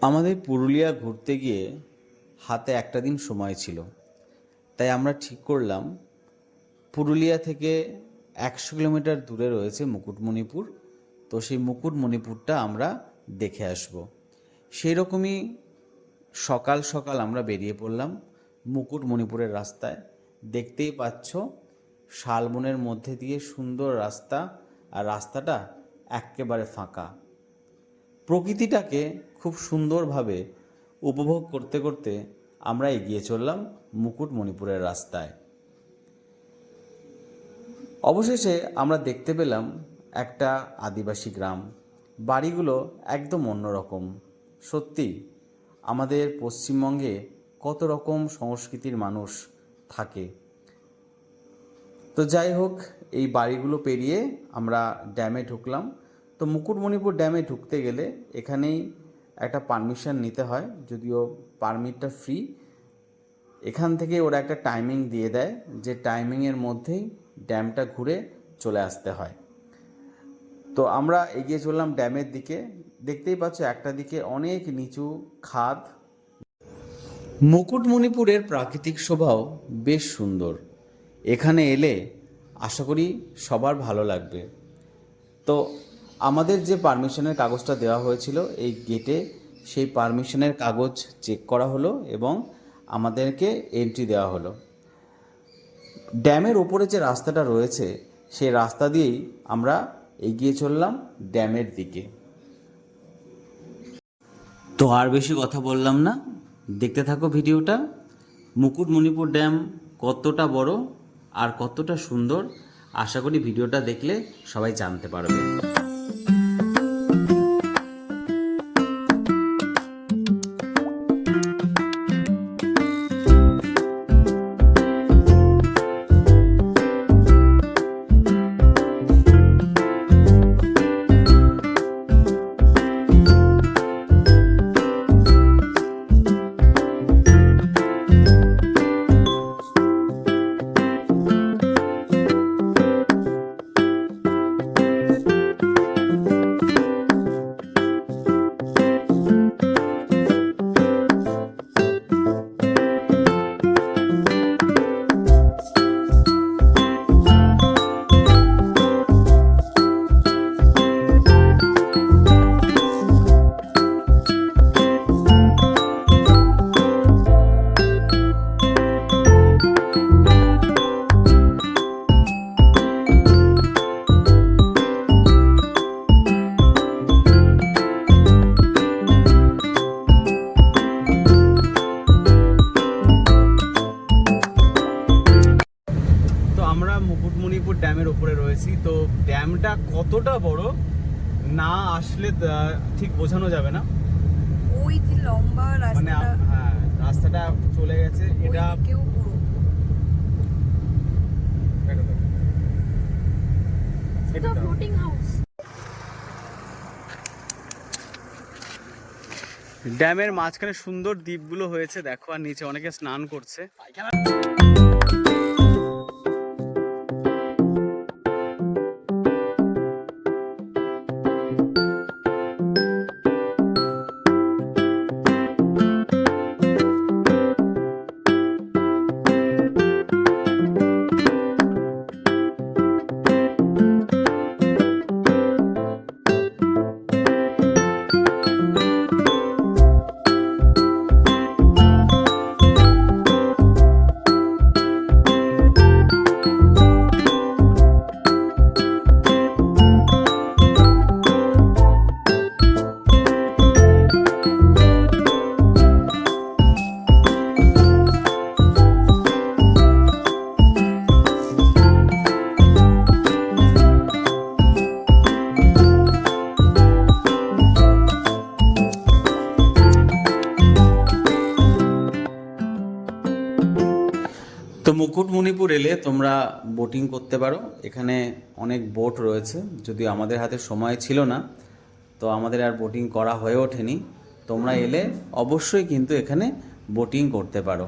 আমাদের পুরুলিয়া ঘুরতে গিয়ে হাতে একটা দিন সময় ছিল, তাই আমরা ঠিক করলাম পুরুলিয়া থেকে 100 কিলোমিটার দূরে রয়েছে মুকুটমণিপুর। তো সেই মুকুটমণিপুরটা আমরা দেখে আসব। সেই রকমই সকাল সকাল আমরা বেরিয়ে পড়লাম মুকুটমণিপুরের রাস্তায়। দেখতেই পাচ্ছ শালবনের মধ্যে দিয়ে সুন্দর রাস্তা, আর রাস্তাটা একেবারে ফাঁকা। প্রকৃতিটাকে খুব সুন্দরভাবে উপভোগ করতে করতে আমরা এগিয়ে চললাম মুকুটমণিপুরের রাস্তায়। অবশেষে আমরা দেখতে পেলাম একটা আদিবাসী গ্রাম। বাড়িগুলো একদম অন্যরকম। সত্যি আমাদের পশ্চিমবঙ্গে কত রকম সংস্কৃতির মানুষ থাকে। তো যাই হোক, এই বাড়িগুলো পেরিয়ে আমরা ড্যামে ঢুকলাম। তো মুকুটমণিপুর ড্যামে ঢুকতে গেলে এখানেই একটা পারমিশন নিতে হয়, যদিও পারমিটটা ফ্রি। এখান থেকে ওরা একটা টাইমিং দিয়ে দেয়, যে টাইমিংয়ের মধ্যেই ড্যামটা ঘুরে চলে আসতে হয়। তো আমরা এগিয়ে চললাম ড্যামের দিকে। দেখতেই পাচ্ছ একটা দিকে অনেক নিচু খাদ। মুকুটমণিপুরের প্রাকৃতিক শোভাও বেশ সুন্দর। এখানে এলে আশা করি সবার ভালো লাগবে। তো আমাদের যে পারমিশনের কাগজটা দেওয়া হয়েছিল এই গেটে, সেই পারমিশনের কাগজ চেক করা হলো এবং আমাদেরকে এন্ট্রি দেওয়া হলো। ড্যামের ওপরে যে রাস্তাটা রয়েছে সেই রাস্তা দিয়েই আমরা এগিয়ে চললাম ড্যামের দিকে। তো আর বেশি কথা বললাম না, দেখতে থাকো ভিডিওটা। মুকুটমণিপুর ড্যাম কতটা বড় আর কতটা সুন্দর, আশা করি ভিডিওটা দেখলে সবাই জানতে পারবে। মুকুটমণিপুর ড্যামের উপরে রয়েছি। তো ড্যামটা কতটা বড় না আসলে ঠিক বোঝানো যাবে না। ওই যে লম্বা রাস্তাটা, হ্যাঁ রাস্তাটা চলে গেছে। এটা কেউ পুরো The floating house. ড্যামের মাঝখানে সুন্দর দ্বীপগুলো হয়েছে দেখো, আর নিচে অনেকে স্নান করছে। তো মুকুটমণিপুর এলে তোমরা বোটিং করতে পারো। এখানে অনেক বোট রয়েছে, যদিও আমাদের হাতে সময় ছিল না, তো আমাদের আর বোটিং করা হয়ে ওঠেনি। তোমরা এলে অবশ্যই কিন্তু এখানে বোটিং করতে পারো।